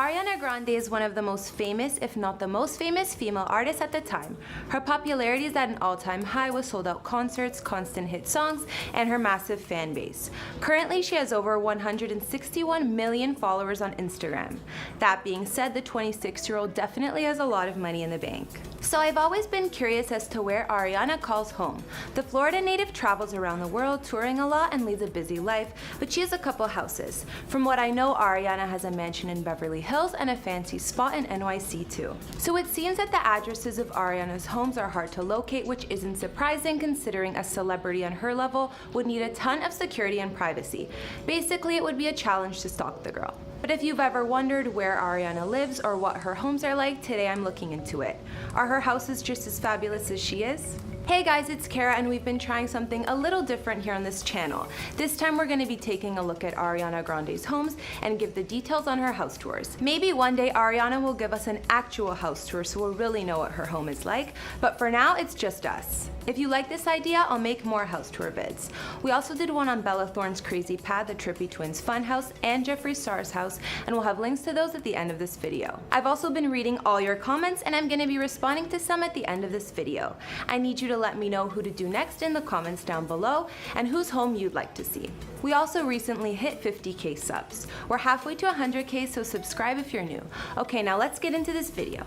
Ariana Grande is one of the most famous, if not the most famous, female artists at the time. Her popularity is at an all-time high with sold-out concerts, constant hit songs, and her massive fan base. Currently, she has over 161 million followers on Instagram. That being said, the 26-year-old definitely has a lot of money in the bank. So I've always been curious as to where Ariana calls home. The Florida native travels around the world, touring a lot and leads a busy life, but she has a couple houses. From what I know, Ariana has a mansion in Beverly Hills and a fancy spot in NYC too. So it seems that the addresses of Ariana's homes are hard to locate, which isn't surprising considering a celebrity on her level would need a ton of security and privacy. Basically, it would be a challenge to stalk the girl. But if you've ever wondered where Ariana lives or what her homes are like, today I'm looking into it. Are her houses just as fabulous as she is? Hey guys, it's Kara and we've been trying something a little different here on this channel. This time we're going to be taking a look at Ariana Grande's homes and give the details on her house tours. Maybe one day Ariana will give us an actual house tour so we'll really know what her home is like, but for now it's just us. If you like this idea, I'll make more house tour vids. We also did one on Bella Thorne's Crazy Pad, the Trippy Twins Funhouse, and Jeffree Star's house, and we'll have links to those at the end of this video. I've also been reading all your comments and I'm going to be responding to some at the end of this video. I need you to let me know who to do next in the comments down below and whose home you'd like to see. We also recently hit 50k subs. We're halfway to 100k, so subscribe if you're new. Okay, now let's get into this video.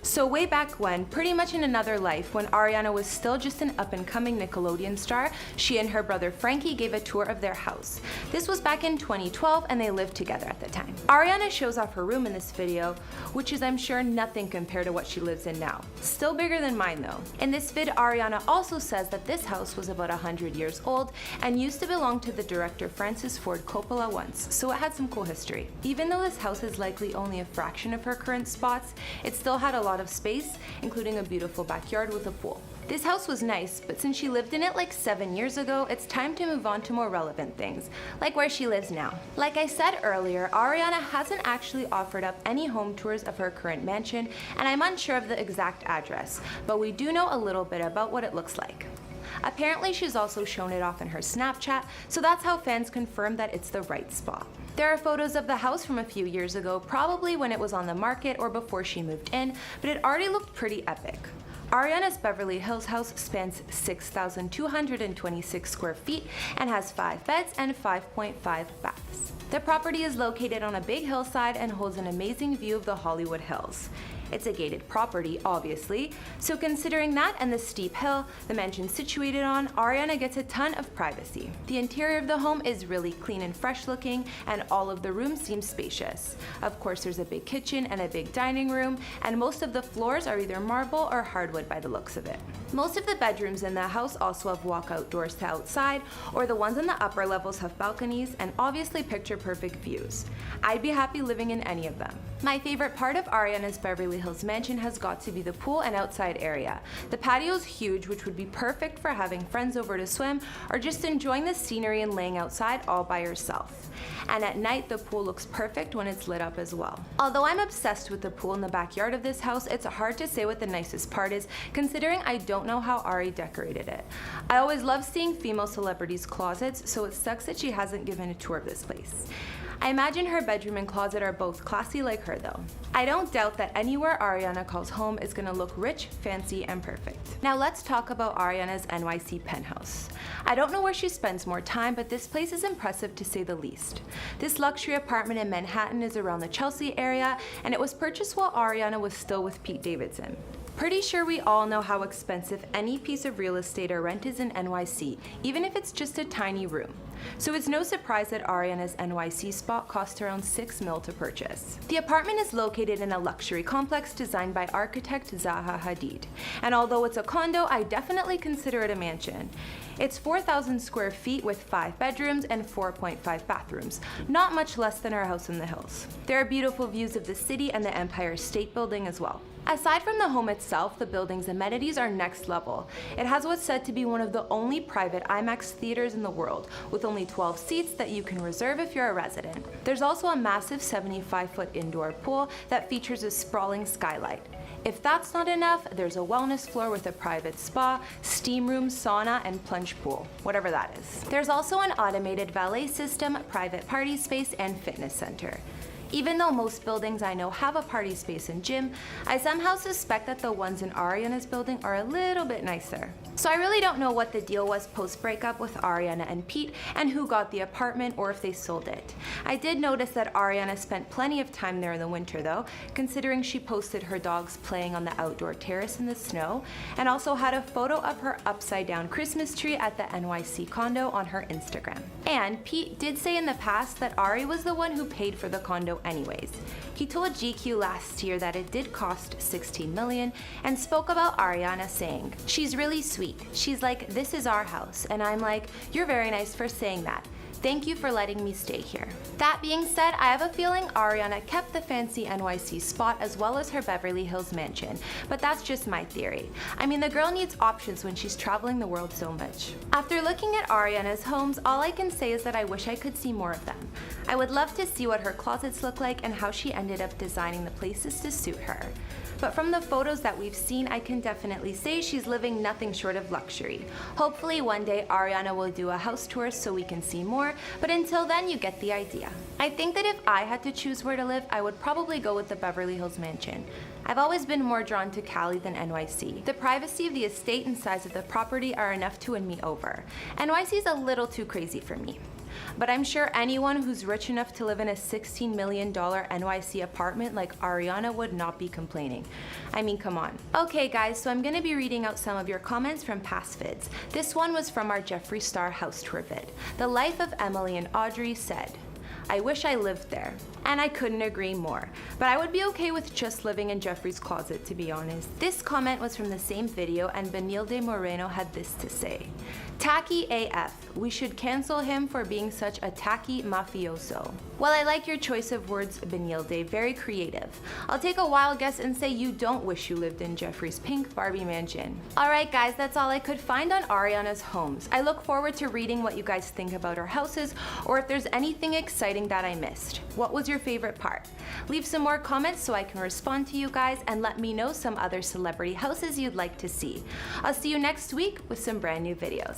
So way back when, pretty much in another life, when Ariana was still just an up-and-coming Nickelodeon star, she and her brother Frankie gave a tour of their house. This was back in 2012 and they lived together at the time. Ariana shows off her room in this video, which is I'm sure nothing compared to what she lives in now. Still bigger than mine though. In this vid, Ariana also says that this house was about 100 years old and used to belong to the director Francis Ford Coppola once, so it had some cool history. Even though this house is likely only a fraction of her current spots, it still had a lot of space, including a beautiful backyard with a pool. This house was nice, but since she lived in it like 7 years ago, it's time to move on to more relevant things, like where she lives now. Like I said earlier, Ariana hasn't actually offered up any home tours of her current mansion, and I'm unsure of the exact address, but we do know a little bit about what it looks like. Apparently she's also shown it off in her Snapchat, so that's how fans confirm that it's the right spot. There are photos of the house from a few years ago, probably when it was on the market or before she moved in, but it already looked pretty epic. Ariana's Beverly Hills house spans 6,226 square feet and has 5 beds and 5.5 baths. The property is located on a big hillside and holds an amazing view of the Hollywood Hills. It's a gated property, obviously, so considering that and the steep hill the mansion's situated on, Ariana gets a ton of privacy. The interior of the home is really clean and fresh looking, and all of the rooms seem spacious. Of course, there's a big kitchen and a big dining room, and most of the floors are either marble or hardwood by the looks of it. Most of the bedrooms in the house also have walkout doors to outside, or the ones in the upper levels have balconies and obviously picture-perfect views. I'd be happy living in any of them. My favorite part of Ariana's Beverly Hills mansion has got to be the pool and outside area. The patio is huge, which would be perfect for having friends over to swim or just enjoying the scenery and laying outside all by yourself. And at night, the pool looks perfect when it's lit up as well. Although I'm obsessed with the pool in the backyard of this house, it's hard to say what the nicest part is, considering I don't know how Ari decorated it. I always love seeing female celebrities' closets, so it sucks that she hasn't given a tour of this place. I imagine her bedroom and closet are both classy like her though. I don't doubt that anywhere Ariana calls home is gonna look rich, fancy, and perfect. Now let's talk about Ariana's NYC penthouse. I don't know where she spends more time, but this place is impressive to say the least. This luxury apartment in Manhattan is around the Chelsea area, and it was purchased while Ariana was still with Pete Davidson. Pretty sure we all know how expensive any piece of real estate or rent is in NYC, even if it's just a tiny room. So it's no surprise that Ariana's NYC spot cost around $6 million to purchase. The apartment is located in a luxury complex designed by architect Zaha Hadid. And although it's a condo, I definitely consider it a mansion. It's 4,000 square feet with 5 bedrooms and 4.5 bathrooms, not much less than our house in the hills. There are beautiful views of the city and the Empire State Building as well. Aside from the home itself, the building's amenities are next level. It has what's said to be one of the only private IMAX theaters in the world, with only 12 seats that you can reserve if you're a resident. There's also a massive 75-foot indoor pool that features a sprawling skylight. If that's not enough, there's a wellness floor with a private spa, steam room, sauna, and plunge pool, whatever that is. There's also an automated valet system, private party space, and fitness center. Even though most buildings I know have a party space and gym, I somehow suspect that the ones in Ariana's building are a little bit nicer. So I really don't know what the deal was post-breakup with Ariana and Pete and who got the apartment or if they sold it. I did notice that Ariana spent plenty of time there in the winter though, considering she posted her dogs playing on the outdoor terrace in the snow and also had a photo of her upside down Christmas tree at the NYC condo on her Instagram. And Pete did say in the past that Ari was the one who paid for the condo anyways. He told GQ last year that it did cost $16 million and spoke about Ariana saying, "She's really sweet. She's like, this is our house." And I'm like, "You're very nice for saying that. Thank you for letting me stay here." That being said, I have a feeling Ariana kept the fancy NYC spot as well as her Beverly Hills mansion, but that's just my theory. I mean, the girl needs options when she's traveling the world so much. After looking at Ariana's homes, all I can say is that I wish I could see more of them. I would love to see what her closets look like and how she ended up designing the places to suit her. But from the photos that we've seen, I can definitely say she's living nothing short of luxury. Hopefully one day Ariana will do a house tour so we can see more, but until then you get the idea. I think that if I had to choose where to live, I would probably go with the Beverly Hills mansion. I've always been more drawn to Cali than NYC. The privacy of the estate and size of the property are enough to win me over. NYC is a little too crazy for me. But I'm sure anyone who's rich enough to live in a $16 million NYC apartment like Ariana would not be complaining. I mean, come on. Okay guys, so I'm gonna be reading out some of your comments from past vids. This one was from our Jeffree Star house tour vid. The Life of Emily and Audrey said, "I wish I lived there." And I couldn't agree more. But I would be okay with just living in Jeffree's closet, to be honest. This comment was from the same video and Benilde Moreno had this to say. "Tacky AF. We should cancel him for being such a tacky mafioso." Well, I like your choice of words, Benilde. Very creative. I'll take a wild guess and say you don't wish you lived in Jeffree's pink Barbie mansion. Alright guys, that's all I could find on Ariana's homes. I look forward to reading what you guys think about her houses or if there's anything exciting that I missed. What was your favorite part? Leave some more comments so I can respond to you guys and let me know some other celebrity houses you'd like to see. I'll see you next week with some brand new videos.